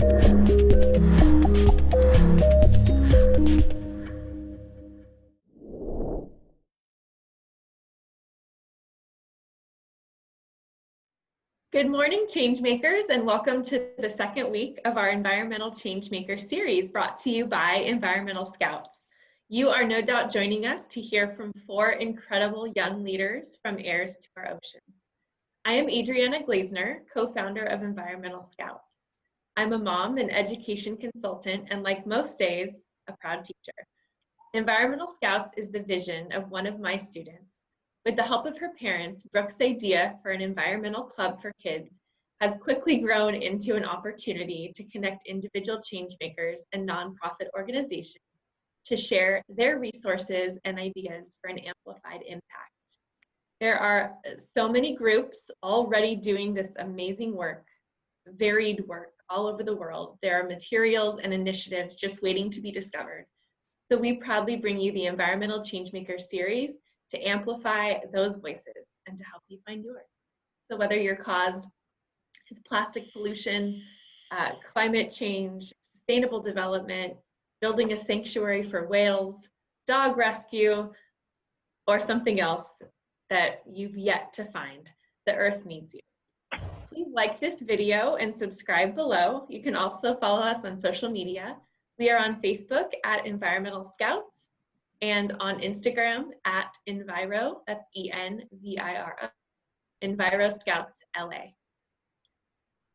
Good morning, Changemakers, and welcome to the second week of our Environmental Changemaker series brought to you by Environmental Scouts. You are no doubt joining us to hear from 4 incredible young leaders from Heirs to Our Oceans. I am Adriana Gleasner, co-founder of Environmental Scouts. I'm a mom and education consultant, and like most days, a proud teacher. Environmental Scouts is the vision of one of my students. With the help of her parents, Brooke's idea for an environmental club for kids has quickly grown into an opportunity to connect individual changemakers and nonprofit organizations to share their resources and ideas for an amplified impact. There are so many groups already doing this amazing work, varied work all over the world. There are materials and initiatives just waiting to be discovered. So we proudly bring you the Environmental Changemaker series to amplify those voices and to help you find yours. So whether your cause is plastic pollution, climate change, sustainable development, building a sanctuary for whales, dog rescue, or something else that you've yet to find, the earth needs you. Please like this video and subscribe below. You can also follow us on social media. We are on Facebook at Environmental Scouts, and on Instagram at Enviro, that's E-N-V-I-R-O, Enviro Scouts LA.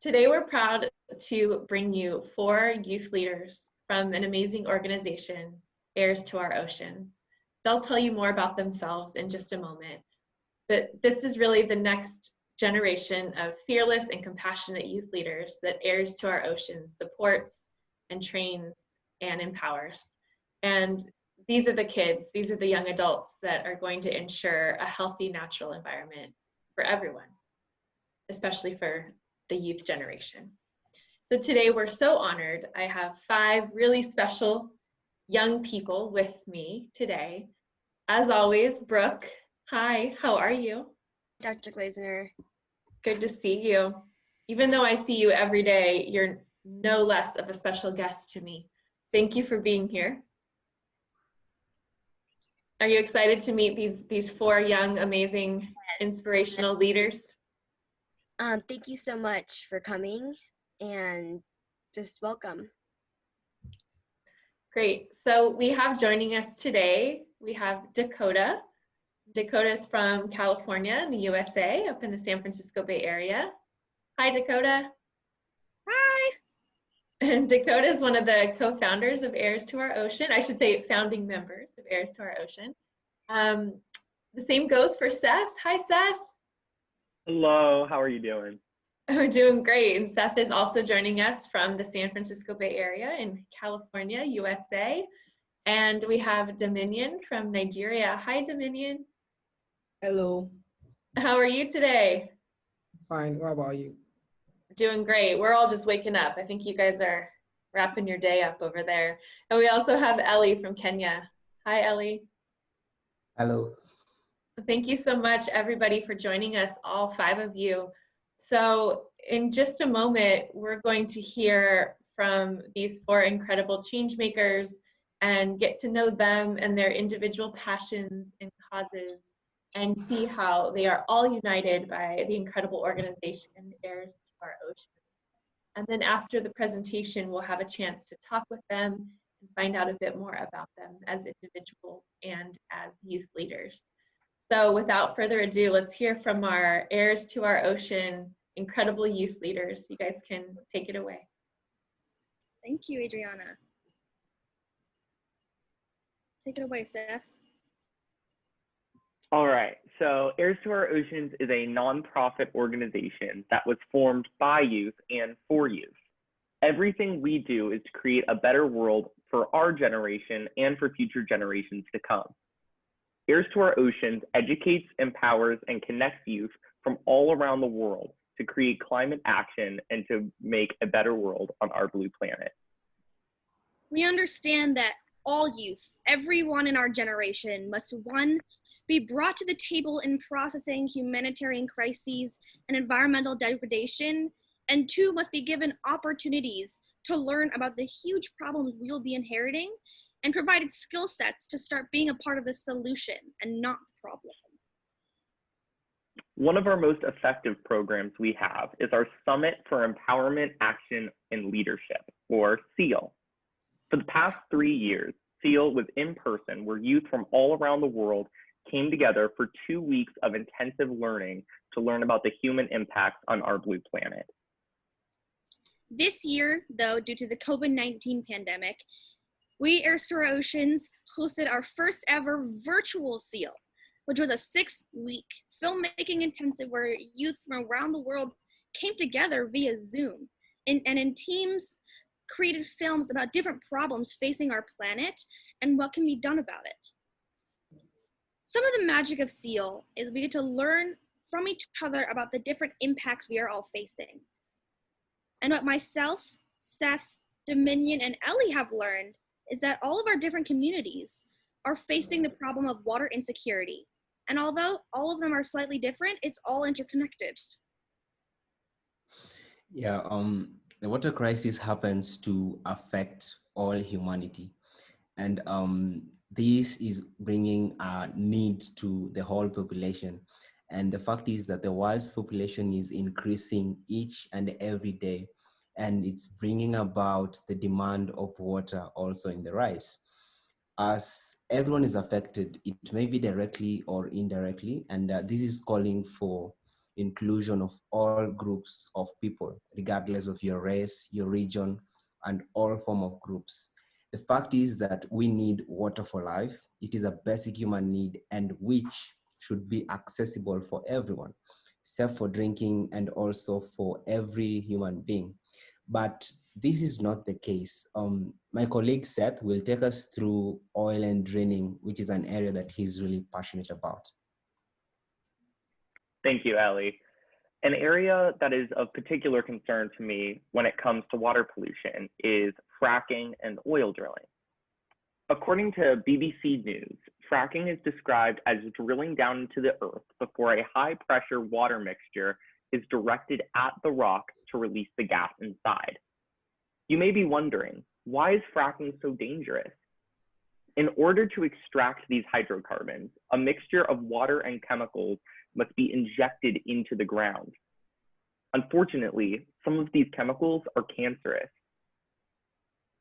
Today we're proud to bring you 4 youth leaders from an amazing organization, Heirs to Our Oceans. They'll tell you more about themselves in just a moment, but this is really the next generation of fearless and compassionate youth leaders that Heirs to Our Oceans supports and trains and empowers. And these are the kids, these are the young adults that are going to ensure a healthy, natural environment for everyone, especially for the youth generation. So today we're so honored. I have 5 really special young people with me today. As always, Brooke, hi, how are you? Dr. Gleasner. Good to see you. Even though I see you every day, you're no less of a special guest to me. Thank you for being here. Are you excited to meet these 4 young, amazing, yes, inspirational leaders? Thank you so much for coming and just welcome. Great. So we have joining us today, we have Dakota. Dakota is from California in the USA, up in the San Francisco Bay Area. Hi, Dakota. Hi. And Dakota is one of the co-founders of Heirs to Our Ocean. I should say founding members of Heirs to Our Ocean. The same goes for Seth. Hi, Seth. Hello, how are you doing? We're doing great. And Seth is also joining us from the San Francisco Bay Area in California, USA. And we have Dominion from Nigeria. Hi, Dominion. Hello. How are you today? Fine. What about you? Doing great. We're all just waking up. I think you guys are wrapping your day up over there. And we also have Ellie from Kenya. Hi, Ellie. Hello. Thank you so much, everybody, for joining us, all 5 of you. So in just a moment, we're going to hear from these 4 incredible change makers and get to know them and their individual passions and causes and see how they are all united by the incredible organization Heirs to Our Oceans. And then after the presentation, we'll have a chance to talk with them and find out a bit more about them as individuals and as youth leaders. So without further ado, let's hear from our Heirs to Our Ocean incredible youth leaders. You guys can take it away. Thank you, Adriana. Take it away, Seth. All right, so Heirs to Our Oceans is a nonprofit organization that was formed by youth and for youth. Everything we do is to create a better world for our generation and for future generations to come. Heirs to Our Oceans educates, empowers, and connects youth from all around the world to create climate action and to make a better world on our blue planet. We understand that all youth, everyone in our generation, must 1, be brought to the table in processing humanitarian crises and environmental degradation, and 2, must be given opportunities to learn about the huge problems we'll be inheriting and provided skill sets to start being a part of the solution and not the problem. One of our most effective programs we have is our Summit for Empowerment, Action, and Leadership, or SEAL. For the past 3 years, SEAL was in person where youth from all around the world came together for 2 weeks of intensive learning to learn about the human impacts on our blue planet. This year, though, due to the COVID-19 pandemic, we, Heirs To Our Oceans, hosted our first ever virtual SEAL, which was a 6-week filmmaking intensive where youth from around the world came together via Zoom and in teams created films about different problems facing our planet and what can be done about it. Some of the magic of SEAL is we get to learn from each other about the different impacts we are all facing. And what myself, Seth, Dominion, and Ellie have learned is that all of our different communities are facing the problem of water insecurity. And although all of them are slightly different, it's all interconnected. Yeah, the water crisis happens to affect all humanity. And this is bringing a need to the whole population. And the fact is that the world's population is increasing each and every day. And it's bringing about the demand of water also in the rise. As everyone is affected, it may be directly or indirectly, and this is calling for inclusion of all groups of people, regardless of your race, your region, and all form of groups. The fact is that we need water for life. It is a basic human need and which should be accessible for everyone, safe for drinking and also for every human being. But this is not the case. My colleague Seth will take us through oil and drilling, which is an area that he's really passionate about. Thank you, Ellie. An area that is of particular concern to me when it comes to water pollution is fracking and oil drilling. According to BBC News, fracking is described as drilling down into the earth before a high-pressure water mixture is directed at the rock to release the gas inside. You may be wondering, why is fracking so dangerous? In order to extract these hydrocarbons, a mixture of water and chemicals must be injected into the ground. Unfortunately, some of these chemicals are cancerous.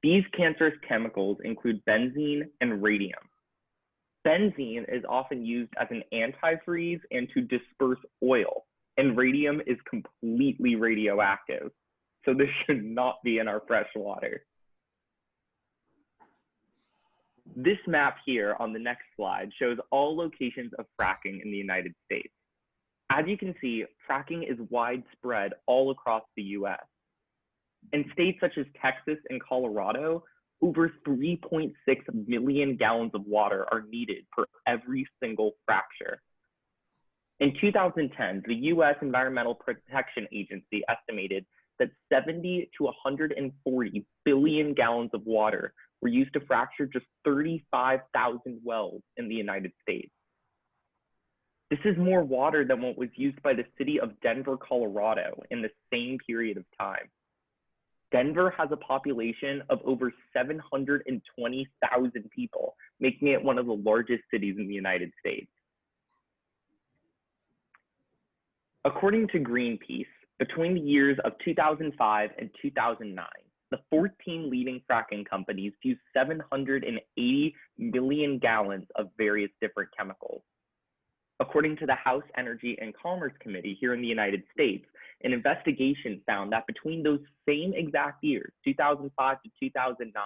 These cancerous chemicals include benzene and radium. Benzene is often used as an antifreeze and to disperse oil, and radium is completely radioactive, so this should not be in our fresh water. This map here on the next slide shows all locations of fracking in the United States. As you can see, fracking is widespread all across the US. In states such as Texas and Colorado, over 3.6 million gallons of water are needed per every single fracture. In 2010, the US Environmental Protection Agency estimated that 70 to 140 billion gallons of water were used to fracture just 35,000 wells in the United States. This is more water than what was used by the city of Denver, Colorado in the same period of time. Denver has a population of over 720,000 people, making it one of the largest cities in the United States. According to Greenpeace, between the years of 2005 and 2009, the 14 leading fracking companies used 780 million gallons of various different chemicals. According to the House Energy and Commerce Committee here in the United States, an investigation found that between those same exact years, 2005 to 2009,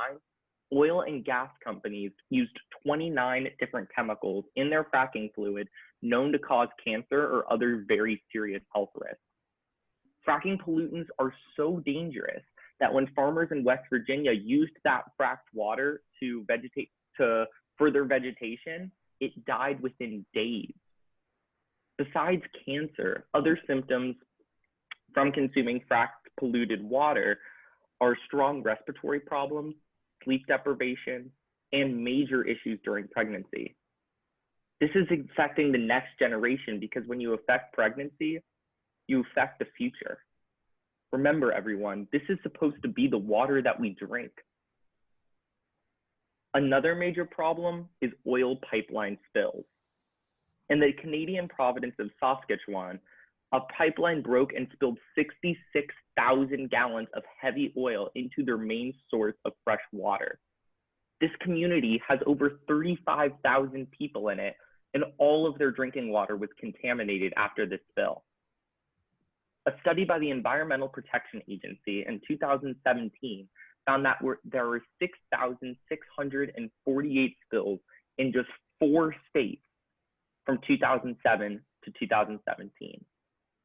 oil and gas companies used 29 different chemicals in their fracking fluid known to cause cancer or other very serious health risks. Fracking pollutants are so dangerous that when farmers in West Virginia used that fracked water to further vegetation, it died within days. Besides cancer, other symptoms from consuming fracked polluted water are strong respiratory problems, sleep deprivation, and major issues during pregnancy. This is affecting the next generation because when you affect pregnancy, you affect the future. Remember, everyone, this is supposed to be the water that we drink. Another major problem is oil pipeline spills. In the Canadian province of Saskatchewan, a pipeline broke and spilled 66,000 gallons of heavy oil into their main source of fresh water. This community has over 35,000 people in it, and all of their drinking water was contaminated after this spill. A study by the Environmental Protection Agency in 2017 found that there were 6,648 spills in just 4 states from 2007 to 2017.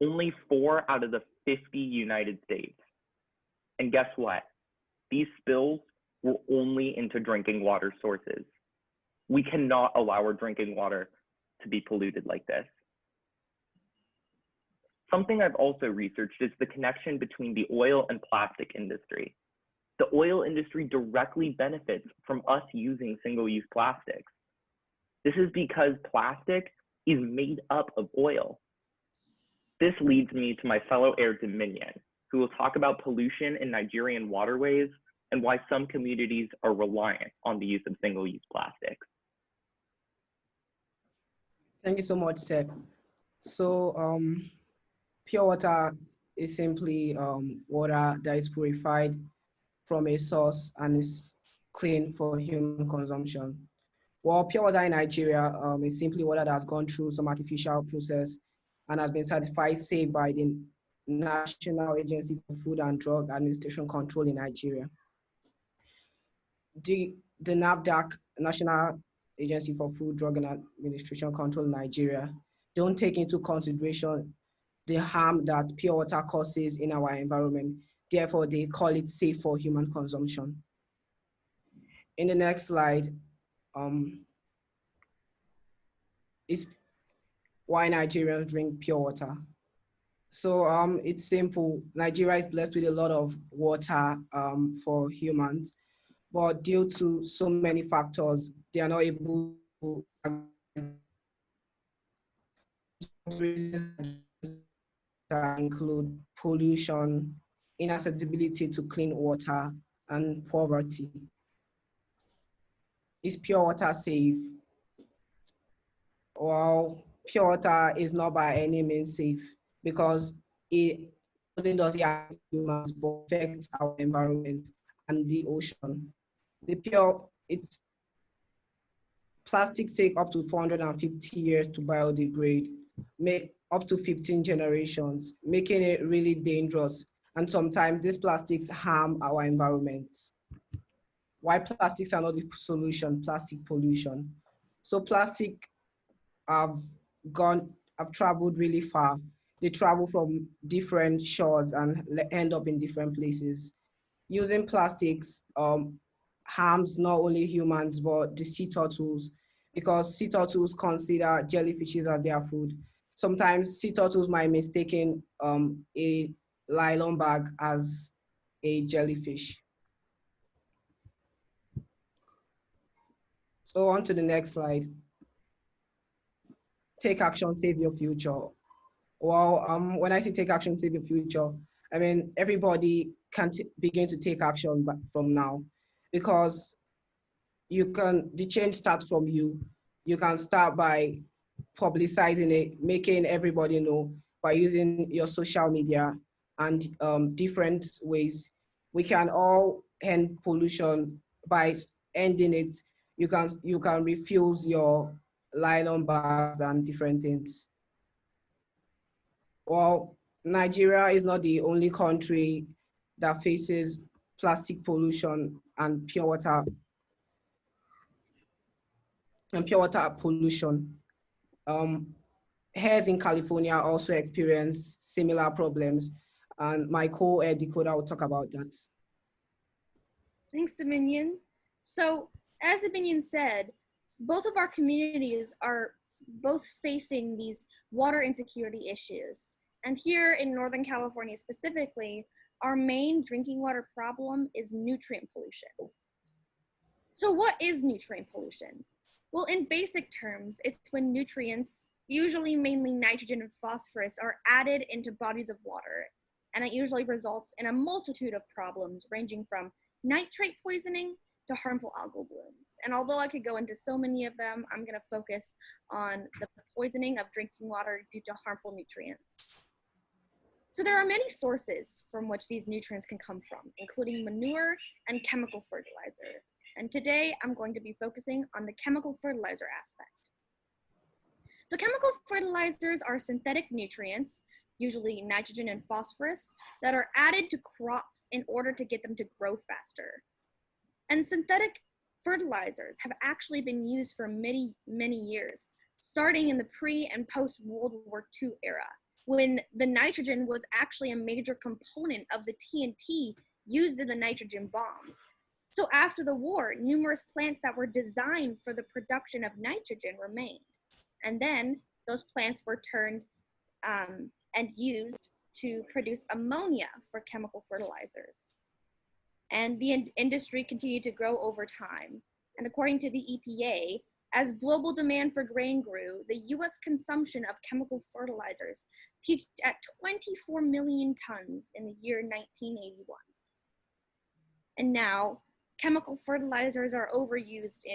Only 4 out of the 50 United States. And guess what? These spills were only into drinking water sources. We cannot allow our drinking water to be polluted like this. Something I've also researched is the connection between the oil and plastic industry. The oil industry directly benefits from us using single-use plastics. This is because plastic is made up of oil. This leads me to my fellow heir Dominion, who will talk about pollution in Nigerian waterways and why some communities are reliant on the use of single-use plastics. Thank you so much, Seth. So pure water is simply water that is purified from a source and is clean for human consumption. Well, pure water in Nigeria is simply water that has gone through some artificial process and has been certified safe by the National Agency for Food and Drug Administration Control in Nigeria. The NAFDAC, National Agency for Food, Drug and Administration Control in Nigeria, don't take into consideration the harm that pure water causes in our environment. Therefore, they call it safe for human consumption. In the next slide, is why Nigerians drink pure water. So it's simple. Nigeria is blessed with a lot of water for humans, but due to so many factors, they are not able to include pollution, inaccessibility to clean water, and poverty. Is pure water safe? Well, pure water is not by any means safe because it not only does it affect humans, but affects our environment and the ocean. Plastics take up to 450 years to biodegrade, make up to 15 generations, making it really dangerous. And sometimes these plastics harm our environment. Why plastics are not the solution? Plastic pollution. So plastic have traveled really far. They travel from different shores and end up in different places. Using plastics harms not only humans, but the sea turtles, because sea turtles consider jellyfishes as their food. Sometimes sea turtles might mistaken a nylon bag as a jellyfish. So on to the next slide. Take action, save your future. Well, when I say take action, save your future, I mean everybody can begin to take action from now, because the change starts from you. You can start by publicizing it, making everybody know by using your social media and different ways. We can all end pollution by ending it. You can refuse your nylon bags and different things. Well, Nigeria is not the only country that faces plastic pollution and pure water pollution. Heirs in California also experience similar problems, and my co-heir Dakota will talk about that. Thanks, Dominion. So, as Dominion said, both of our communities are both facing these water insecurity issues. And here in Northern California specifically, our main drinking water problem is nutrient pollution. So what is nutrient pollution? Well, in basic terms, it's when nutrients, usually mainly nitrogen and phosphorus, are added into bodies of water. and it usually results in a multitude of problems ranging from nitrate poisoning to harmful algal blooms. And although I could go into so many of them, I'm going to focus on the poisoning of drinking water due to harmful nutrients. So there are many sources from which these nutrients can come from, including manure and chemical fertilizer. And today I'm going to be focusing on the chemical fertilizer aspect. So chemical fertilizers are synthetic nutrients, usually nitrogen and phosphorus, that are added to crops in order to get them to grow faster. And synthetic fertilizers have actually been used for many, many years, starting in the pre- and post-World War II era, when the nitrogen was actually a major component of the TNT used in the nitrogen bomb. So after the war, numerous plants that were designed for the production of nitrogen remained. And then those plants were turned and used to produce ammonia for chemical fertilizers. And the industry continued to grow over time. And according to the EPA, as global demand for grain grew, the US consumption of chemical fertilizers peaked at 24 million tons in the year 1981. And now, chemical fertilizers are overused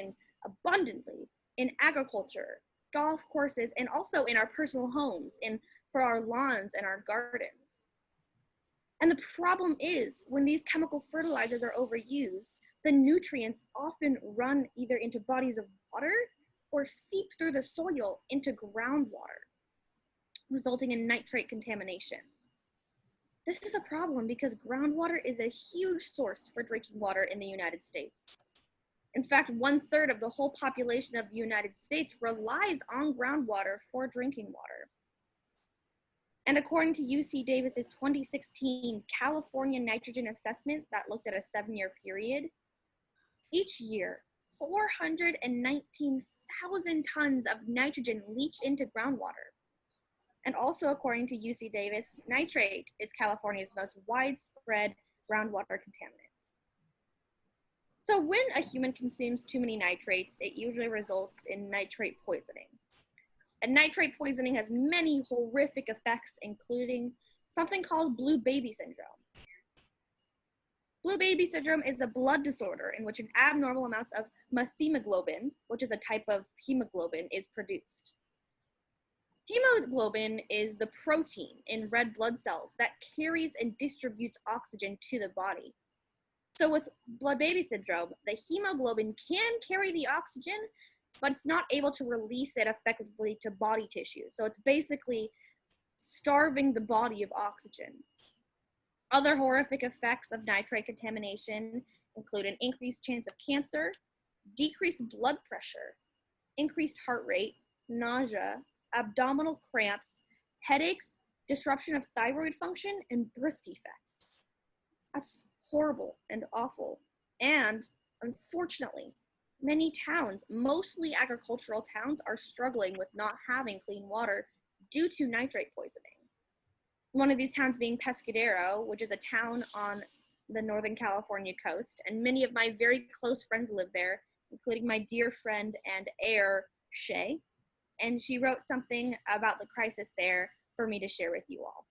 abundantly in agriculture, golf courses, and also in our personal homes, for our lawns and our gardens. And the problem is, when these chemical fertilizers are overused, the nutrients often run either into bodies of water or seep through the soil into groundwater, resulting in nitrate contamination. This is a problem because groundwater is a huge source for drinking water in the United States. In fact, 1/3 of the whole population of the United States relies on groundwater for drinking water. And according to UC Davis's 2016 California Nitrogen Assessment that looked at a 7-year period, each year, 419,000 tons of nitrogen leach into groundwater. And also according to UC Davis, nitrate is California's most widespread groundwater contaminant. So when a human consumes too many nitrates, it usually results in nitrate poisoning. And nitrate poisoning has many horrific effects, including something called blue baby syndrome. Blue baby syndrome is a blood disorder in which an abnormal amount of methemoglobin, which is a type of hemoglobin, is produced. Hemoglobin is the protein in red blood cells that carries and distributes oxygen to the body. So with blood baby syndrome, the hemoglobin can carry the oxygen, but it's not able to release it effectively to body tissue. So it's basically starving the body of oxygen. Other horrific effects of nitrate contamination include an increased chance of cancer, decreased blood pressure, increased heart rate, nausea, abdominal cramps, headaches, disruption of thyroid function, and birth defects. That's horrible and awful. And unfortunately, many towns, mostly agricultural towns, are struggling with not having clean water due to nitrate poisoning. One of these towns being Pescadero, which is a town on the Northern California coast, and many of my very close friends live there, including my dear friend and heir, Shay. And she wrote something about the crisis there for me to share with you all.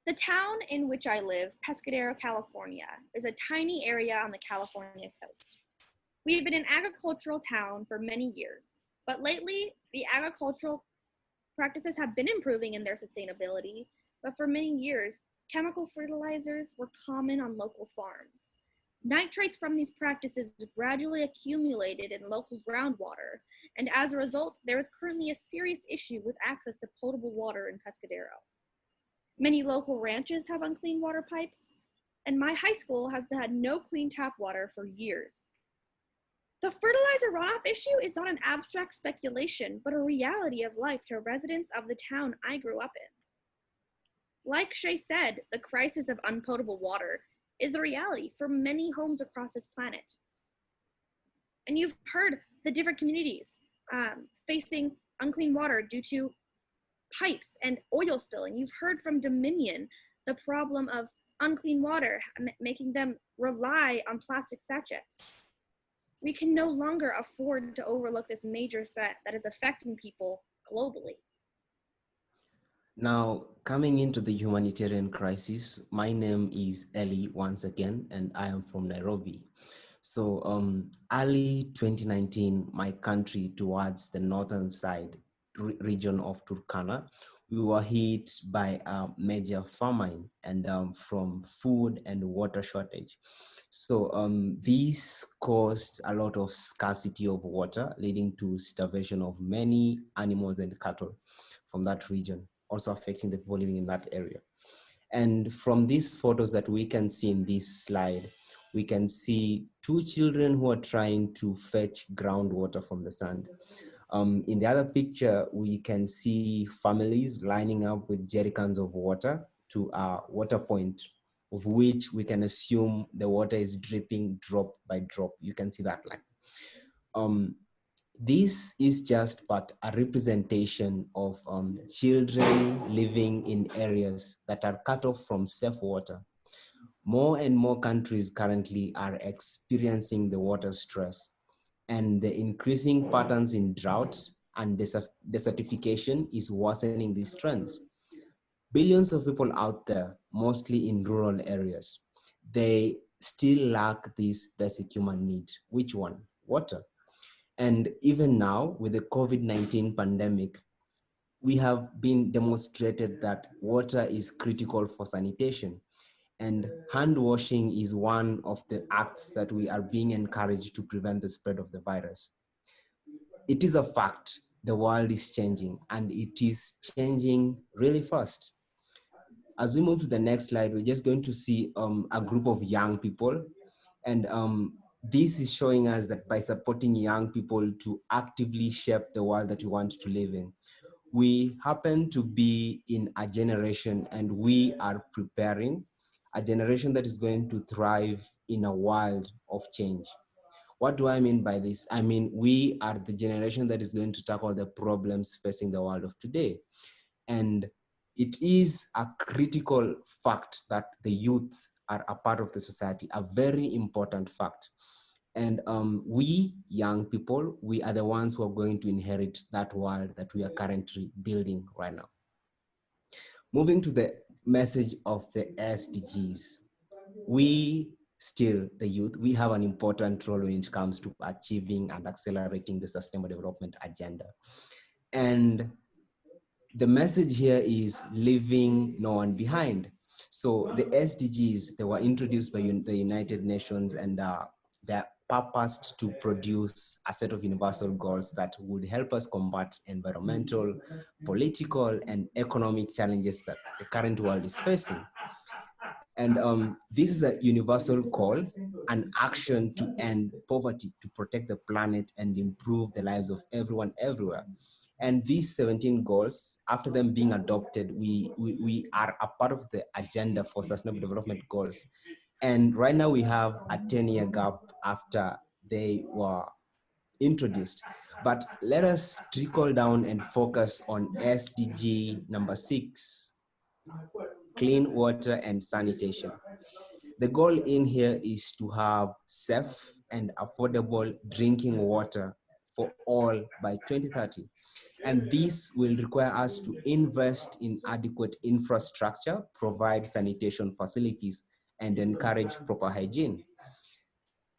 The town in which I live, Pescadero, California, is a tiny area on the California coast. We have been an agricultural town for many years, but lately the agricultural practices have been improving in their sustainability, but for many years, chemical fertilizers were common on local farms. Nitrates from these practices gradually accumulated in local groundwater, and as a result, there is currently a serious issue with access to potable water in Pescadero. Many local ranches have unclean water pipes, and my high school has had no clean tap water for years. The fertilizer runoff issue is not an abstract speculation, but a reality of life to residents of the town I grew up in. Like Shay said, the crisis of unpotable water is the reality for many homes across this planet. And you've heard the different communities facing unclean water due to pipes and oil spilling. You've heard from Dominion the problem of unclean water, making them rely on plastic sachets. We can no longer afford to overlook this major threat that is affecting people globally. Now, coming into the humanitarian crisis, my name is Ellie once again, and I am from Nairobi. So early 2019, my country towards the northern side region of Turkana, we were hit by a major famine and from food and water shortage. So this caused a lot of scarcity of water, leading to starvation of many animals and cattle from that region, also affecting the people living in that area. And from these photos that we can see in this slide, we can see two children who are trying to fetch groundwater from the sand. In the other picture, we can see families lining up with jerry cans of water to a water point, of which we can assume the water is dripping drop by drop. You can see that line. This is just but a representation of children living in areas that are cut off from safe water. More and more countries currently are experiencing the water stress, and the increasing patterns in drought and desertification is worsening these trends. Billions of people out there, mostly in rural areas, they still lack this basic human need. Which one? Water. And even now, with the COVID-19 pandemic, we have been demonstrated that water is critical for sanitation. And hand washing is one of the acts that we are being encouraged to prevent the spread of the virus. It is a fact the world is changing, and it is changing really fast. As we move to the next slide, we're just going to see a group of young people. And this is showing us that by supporting young people to actively shape the world that we want to live in, we happen to be in a generation, and we are preparing a generation that is going to thrive in a world of change. What do I mean by this? I mean, we are the generation that is going to tackle the problems facing the world of today. And it is a critical fact that the youth are a part of the society, a very important fact. And we young people, we are the ones who are going to inherit that world that we are currently building right now. Moving to the message of the SDGs, we still, the youth, we have an important role when it comes to achieving and accelerating the Sustainable Development Agenda. And the message here is leaving no one behind. So the SDGs, they were introduced by the United Nations, and they're purposed to produce a set of universal goals that would help us combat environmental, political, and economic challenges that the current world is facing. And this is a universal call, an action to end poverty, to protect the planet and improve the lives of everyone everywhere. And these 17 goals, after them being adopted, we are a part of the agenda for Sustainable Development Goals. And right now we have a 10-year gap after they were introduced. But let us trickle down and focus on SDG number 6, clean water and sanitation. The goal in here is to have safe and affordable drinking water for all by 2030. And this will require us to invest in adequate infrastructure, provide sanitation facilities, and encourage proper hygiene.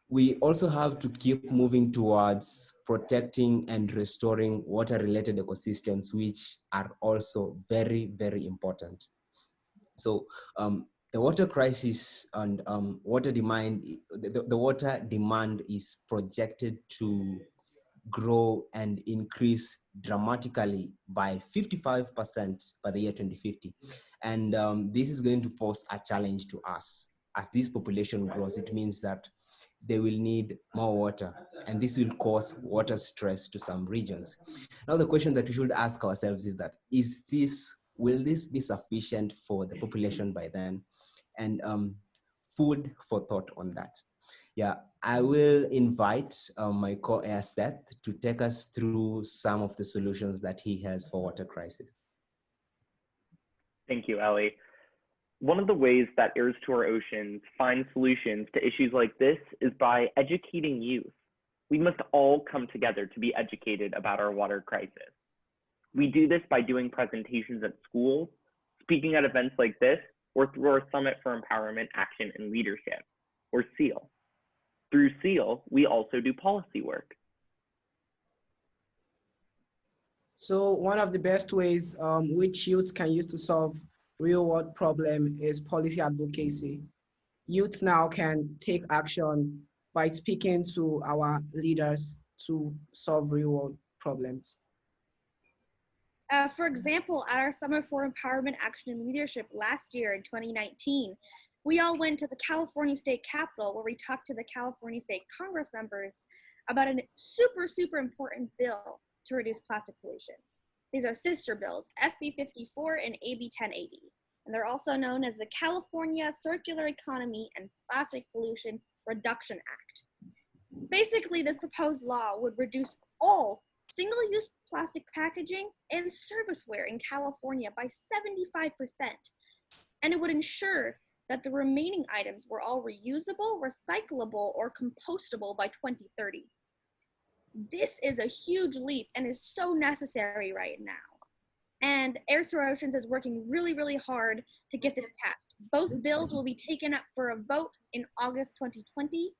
We also have to keep moving towards protecting and restoring water-related ecosystems, which are also very, very important. So the water crisis and water demand, the water demand is projected to grow and increase dramatically by 55% by the year 2050. And this is going to pose a challenge to us. As this population grows, it means that they will need more water, and this will cause water stress to some regions. Now, the question that we should ask ourselves is that, will this be sufficient for the population by then? And food for thought on that. Yeah, I will invite my co-heir Seth to take us through some of the solutions that he has for water crisis. Thank you, Ellie. One of the ways that Heirs to Our Oceans finds solutions to issues like this is by educating youth. We must all come together to be educated about our water crisis. We do this by doing presentations at schools, speaking at events like this, or through our Summit for Empowerment, Action, and Leadership, or SEAL. Through SEAL, we also do policy work. So one of the best ways which youth can use to solve real world problem is policy advocacy. Youth now can take action by speaking to our leaders to solve real world problems. For example, at our Summer for Empowerment, Action, and Leadership last year in 2019, we all went to the California State Capitol where we talked to the California State Congress members about a super, super important bill to reduce plastic pollution. These are sister bills, SB 54 and AB 1080, and they're also known as the California Circular Economy and Plastic Pollution Reduction Act. Basically, this proposed law would reduce all single-use plastic packaging and serviceware in California by 75%, and it would ensure that the remaining items were all reusable, recyclable, or compostable by 2030. This is a huge leap and is so necessary right now. And Heirs To Our Oceans is working really, really hard to get this passed. Both bills will be taken up for a vote in August 2020,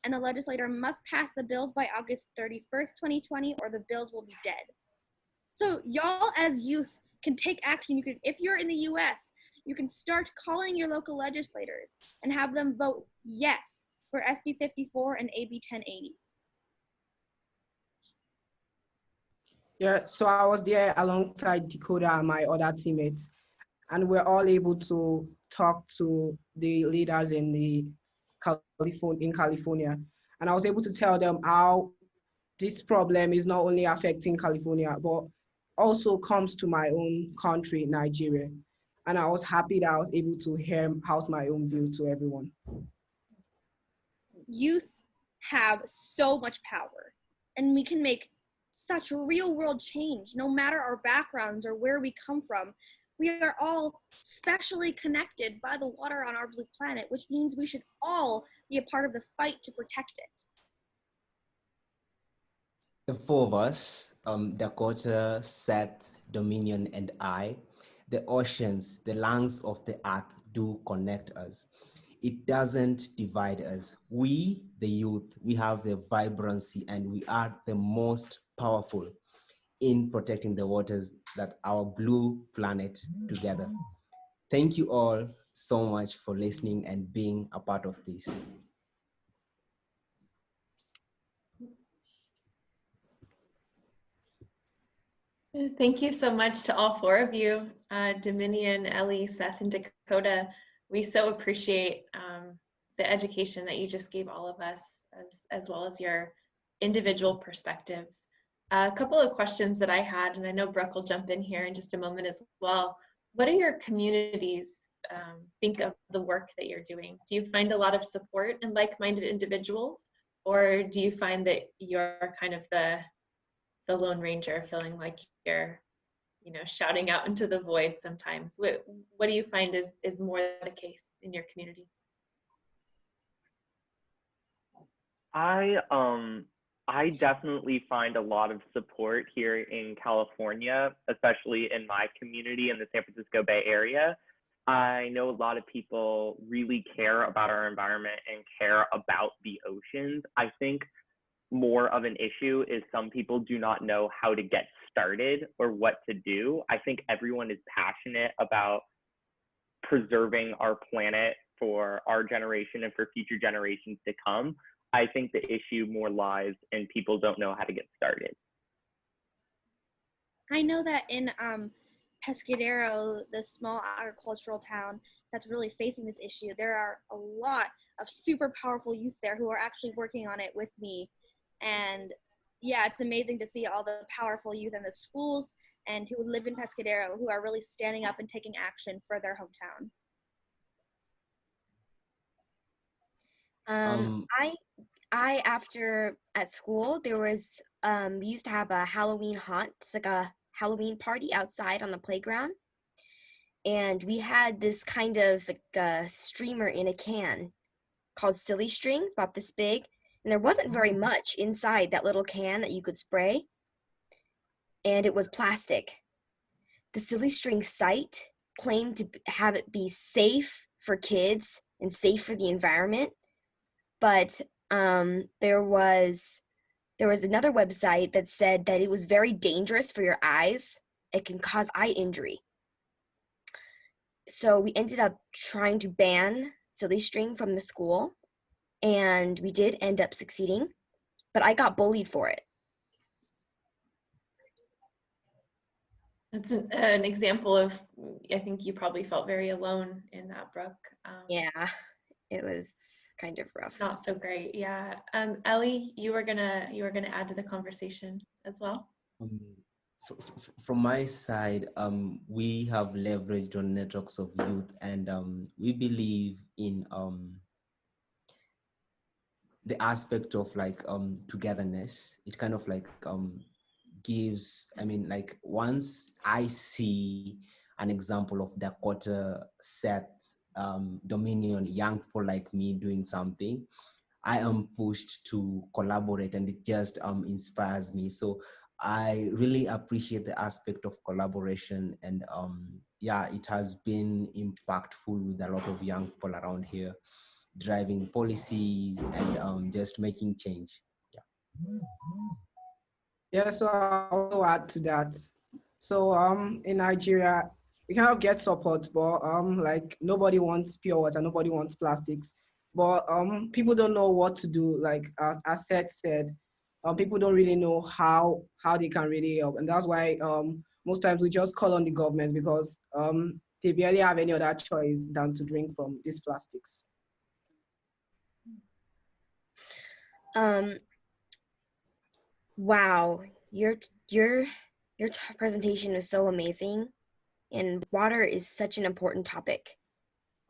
and the legislator must pass the bills by August 31st, 2020, or the bills will be dead. So y'all as youth can take action. You can, if you're in the US, you can start calling your local legislators and have them vote yes for SB 54 and AB 1080. Yeah, so I was there alongside Dakota and my other teammates, and we're all able to talk to the leaders in California. And I was able to tell them how this problem is not only affecting California, but also comes to my own country, Nigeria. And I was happy that I was able to house my own view to everyone. Youth have so much power, and we can make such real world change no matter our backgrounds or where we come from. We are all specially connected by the water on our blue planet, which means we should all be a part of the fight to protect it. The four of us, Dakota, Seth, Dominion, and I, the oceans, the lungs of the earth do connect us. It doesn't divide us. We, the youth, we have the vibrancy and we are the most powerful in protecting the waters that our blue planet together. Thank you all so much for listening and being a part of this. Thank you so much to all four of you, Dominion, Ellie, Seth, and Dakota. We so appreciate the education that you just gave all of us, as well as your individual perspectives. A couple of questions that I had, and I know Brooke will jump in here in just a moment as well. What do your communities think of the work that you're doing? Do you find a lot of support in like-minded individuals, or do you find that you're kind of the Lone Ranger, feeling like you're, shouting out into the void sometimes? What do you find is more the case in your community? I definitely find a lot of support here in California, especially in my community in the San Francisco Bay Area. I know a lot of people really care about our environment and care about the oceans. I think more of an issue is some people do not know how to get started or what to do. I think everyone is passionate about preserving our planet for our generation and for future generations to come. I think the issue more lies in people don't know how to get started. I know that in Pescadero, the small agricultural town that's really facing this issue, there are a lot of super powerful youth there who are actually working on it with me. And yeah, it's amazing to see all the powerful youth in the schools and who live in Pescadero who are really standing up and taking action for their hometown. I after at school there was we used to have a Halloween haunt, like a Halloween party outside on the playground, and we had this kind of like a streamer in a can called silly strings, about this big, and there wasn't very much inside that little can that you could spray. and it was plastic. The silly string site claimed to have it be safe for kids and safe for the environment, but there was another website that said that it was very dangerous for your eyes. It can cause eye injury. So we ended up trying to ban silly string from the school, and we did end up succeeding, but I got bullied for it. That's an example of, I think you probably felt very alone in that, Brooke. Yeah, it was kind of rough. Not so great, yeah. Ellie, you were gonna add to the conversation as well. From my side, we have leveraged on networks of youth, and we believe in the aspect of like togetherness. It kind of like gives, I mean, like once I see an example of Dakota, Seth, Dominion, young people like me doing something, I am pushed to collaborate, and it just inspires me. So I really appreciate the aspect of collaboration, and yeah, it has been impactful with a lot of young people around here, driving policies and just making change. Yeah. Yeah, so I'll also add to that. So in Nigeria, we cannot get support, but like nobody wants pure water, nobody wants plastics. But people don't know what to do. Like as Seth said, people don't really know how they can really help, and that's why most times we just call on the governments because they barely have any other choice than to drink from these plastics. Wow, your presentation was so amazing, and water is such an important topic.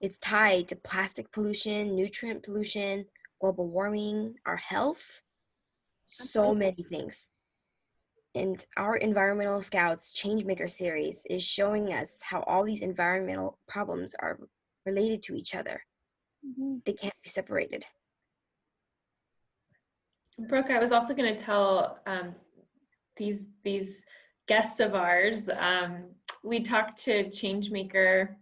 It's tied to plastic pollution, nutrient pollution, global warming, our health, so many things. And our Environmental Scouts Changemaker series is showing us how all these environmental problems are related to each other. Mm-hmm. They can't be separated. Brooke, I was also going to tell these guests of ours, we talked to changemaker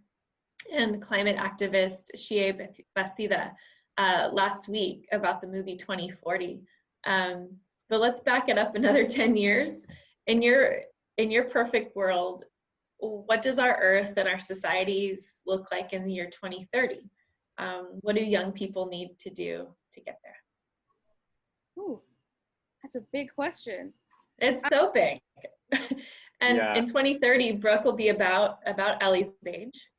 and climate activist Shea Bastida last week about the movie 2040. But let's back it up another 10 years. In your perfect world, what does our Earth and our societies look like in the year 2030? What do young people need to do to get there? Ooh, that's a big question. It's so big. And Yeah. in 2030, Brooke will be about Ellie's age,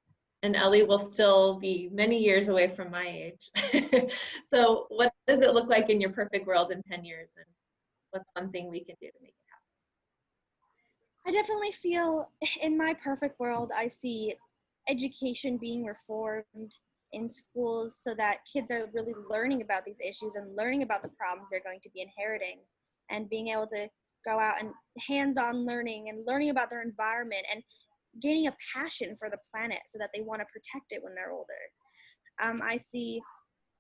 and Ellie will still be many years away from my age. So what does it look like in your perfect world in 10 years? And what's one thing we can do to make it happen? I definitely feel in my perfect world, I see education being reformed in schools so that kids are really learning about these issues and learning about the problems they're going to be inheriting, and being able to go out and hands-on learning and learning about their environment and gaining a passion for the planet so that they want to protect it when they're older. I see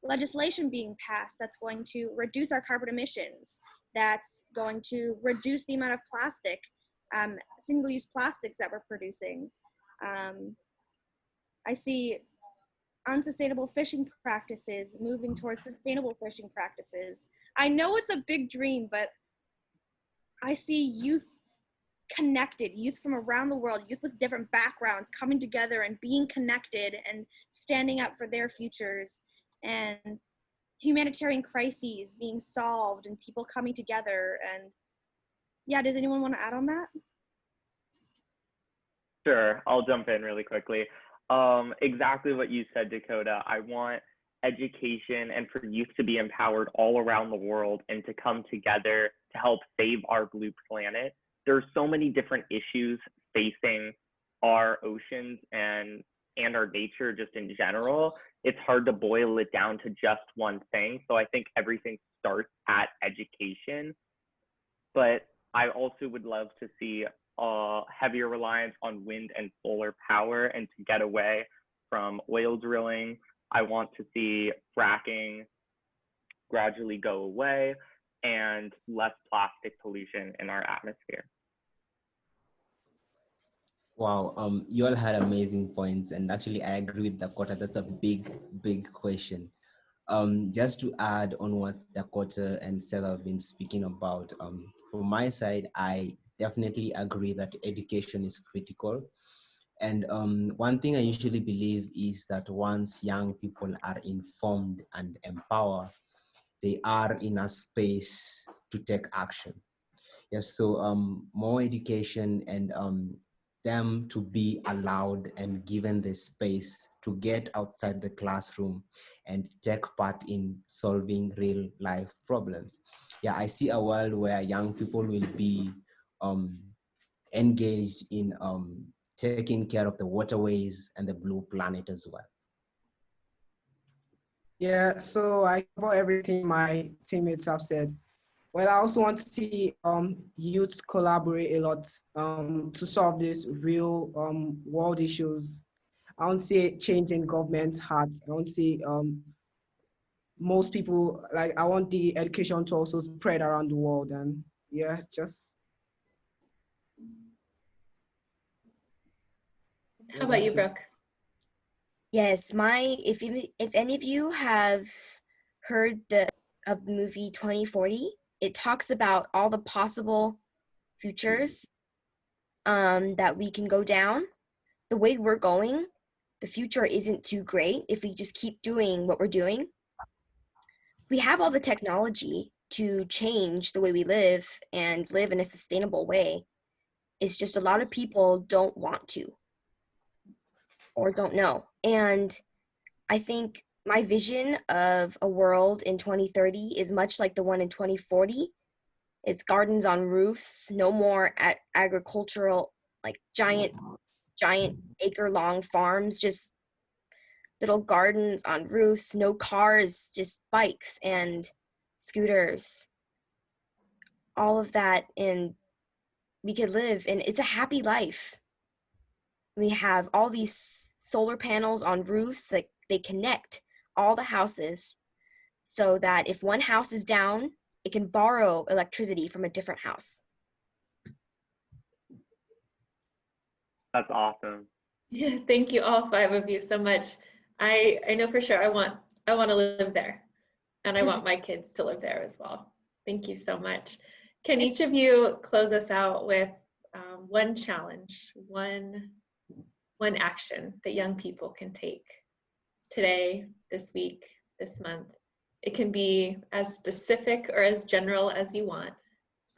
legislation being passed that's going to reduce our carbon emissions, that's going to reduce the amount of plastic, single-use plastics that we're producing. I see unsustainable fishing practices moving towards sustainable fishing practices. I know it's a big dream, but I see youth connected, youth from around the world, youth with different backgrounds coming together and being connected and standing up for their futures, and humanitarian crises being solved and people coming together. And yeah, does anyone want to add on that? Sure, I'll jump in really quickly. Exactly what you said, Dakota. I want education and for youth to be empowered all around the world and to come together to help save our blue planet. There's so many different issues facing our oceans and our nature just in general. It's hard to boil it down to just one thing. So I think everything starts at education. But I also would love to see heavier reliance on wind and solar power and to get away from oil drilling. I want to see fracking gradually go away and less plastic pollution in our atmosphere. Wow, you all had amazing points, and actually, I agree with Dakota. That's a big question. Just to add on what Dakota and Seth have been speaking about, from my side, I definitely agree that education is critical. And one thing I usually believe is that once young people are informed and empowered, they are in a space to take action. Yes, so more education and them to be allowed and given the space to get outside the classroom and take part in solving real life problems. Yeah, I see a world where young people will be um, engaged in taking care of the waterways and the blue planet as well. Yeah, so I cover everything my teammates have said. Well, I also want to see youth collaborate a lot to solve these real world issues. I want to see a change in government hearts. I want to see most people, like, I want the education to also spread around the world. And yeah, just How yeah, about you, that's it. Brooke? Yes, if any of you have heard of the movie 2040, it talks about all the possible futures that we can go down. The way we're going, the future isn't too great if we just keep doing what we're doing. We have all the technology to change the way we live and live in a sustainable way. It's just a lot of people don't want to or don't know. And I think my vision of a world in 2030 is much like the one in 2040. It's gardens on roofs, no more agricultural, like giant acre long farms, just little gardens on roofs, no cars, just bikes and scooters, all of that. And we could live, and it's a happy life. We have all these solar panels on roofs that they connect all the houses so that if one house is down, it can borrow electricity from a different house. That's awesome. Yeah, thank you all five of you so much. I know for sure I want to live there, and I want my kids to live there as well. Thank you so much. Can each of you close us out with one challenge, one action that young people can take today, this week, this month? It can be as specific or as general as you want,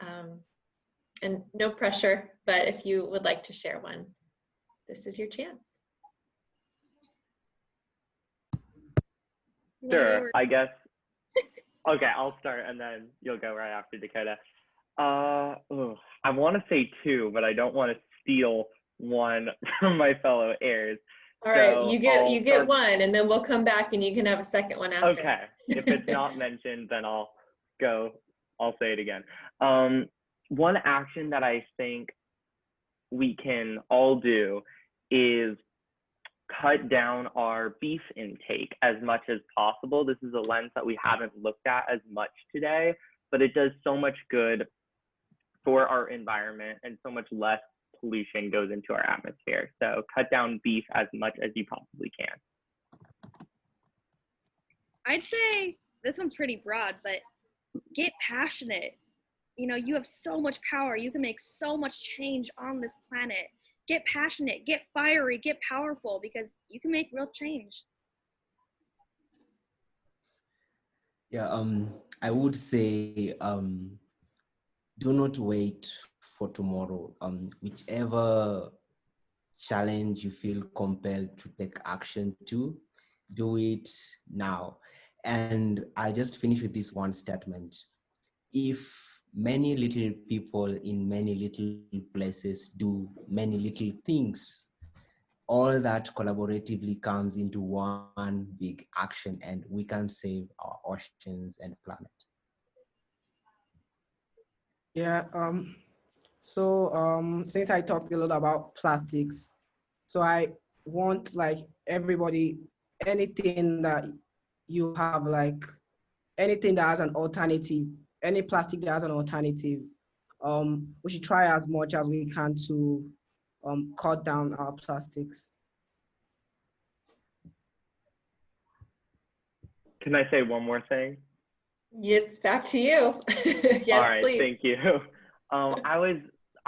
and no pressure. But if you would like to share one, this is your chance. Sure, I guess. Okay, I'll start and then you'll go right after Dakota. I want to say two, but I don't want to steal one from my fellow heirs. All right, So you get one, and then we'll come back and you can have a second one after. Okay, if it's not mentioned, then I'll say it again. One action that I think we can all do is cut down our beef intake as much as possible. This is a lens that we haven't looked at as much today, but it does so much good for our environment and so much less pollution goes into our atmosphere. So cut down beef as much as you possibly can. I'd say this one's pretty broad, but get passionate. You know, you have so much power. You can make so much change on this planet. Get passionate, get fiery, get powerful, because you can make real change. Yeah, I would say do not wait for tomorrow. Whichever challenge you feel compelled to take action to, do it now. And I just finish with this one statement. If many little people in many little places do many little things, all that collaboratively comes into one big action, and we can save our oceans and planet. Yeah. So since I talked a lot about plastics, so I want, like, everybody, anything that you have, like anything that has an alternative, any plastic that has an alternative, we should try as much as we can to cut down our plastics. Can I say one more thing? It's back to you. Yes, All right, please. thank you. I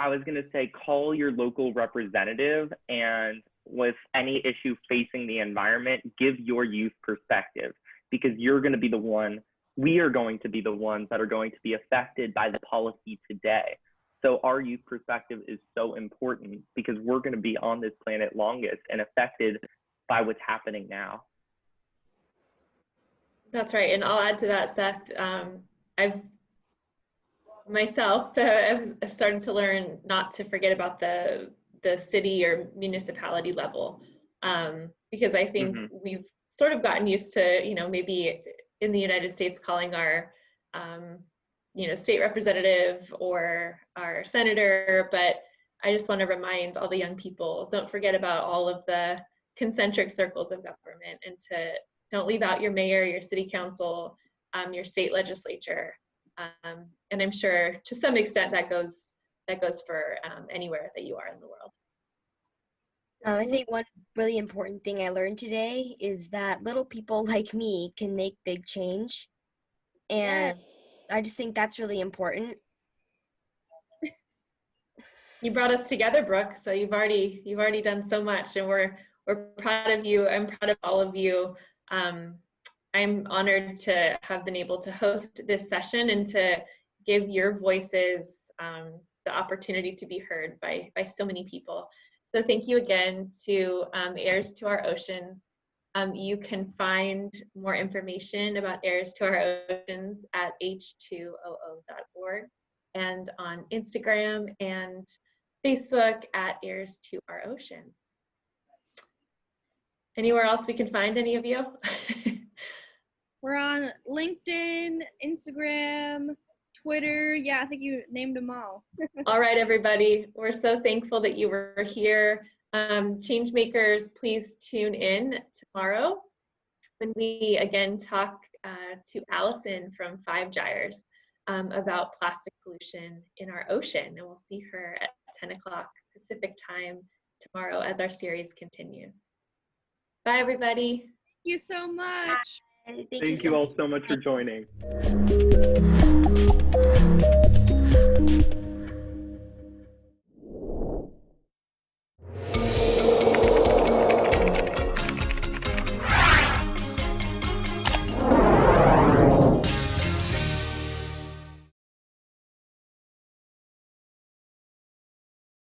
was gonna say call your local representative, and with any issue facing the environment, give your youth perspective, because we are going to be the ones that are going to be affected by the policy today. So our youth perspective is so important because we're going to be on this planet longest and affected by what's happening now. That's right. And I'll add to that, Seth. I've started to learn not to forget about the city or municipality level, because I think we've sort of gotten used to, maybe in the United States calling our, state representative or our senator, but I just want to remind all the young people, don't forget about all of the concentric circles of government, and don't leave out your mayor, your city council, your state legislature. And I'm sure to some extent that goes for anywhere that you are in the world. I think one really important thing I learned today is that little people like me can make big change. And I just think that's really important. You brought us together, Brooke, so you've already done so much, and we're proud of you. I'm proud of all of you. I'm honored to have been able to host this session and to give your voices the opportunity to be heard by so many people. So thank you again to Heirs to Our Oceans. You can find more information about Heirs to Our Oceans at h2oo.org and on Instagram and Facebook at Heirs to Our Oceans. Anywhere else we can find any of you? We're on LinkedIn, Instagram, Twitter. Yeah, I think you named them all. All right, everybody. We're so thankful that you were here. Changemakers, please tune in tomorrow when we again talk to Allison from Five Gyres about plastic pollution in our ocean. And we'll see her at 10 o'clock Pacific time tomorrow as our series continues. Bye, everybody. Thank you so much. Thank Thank you all so much for joining.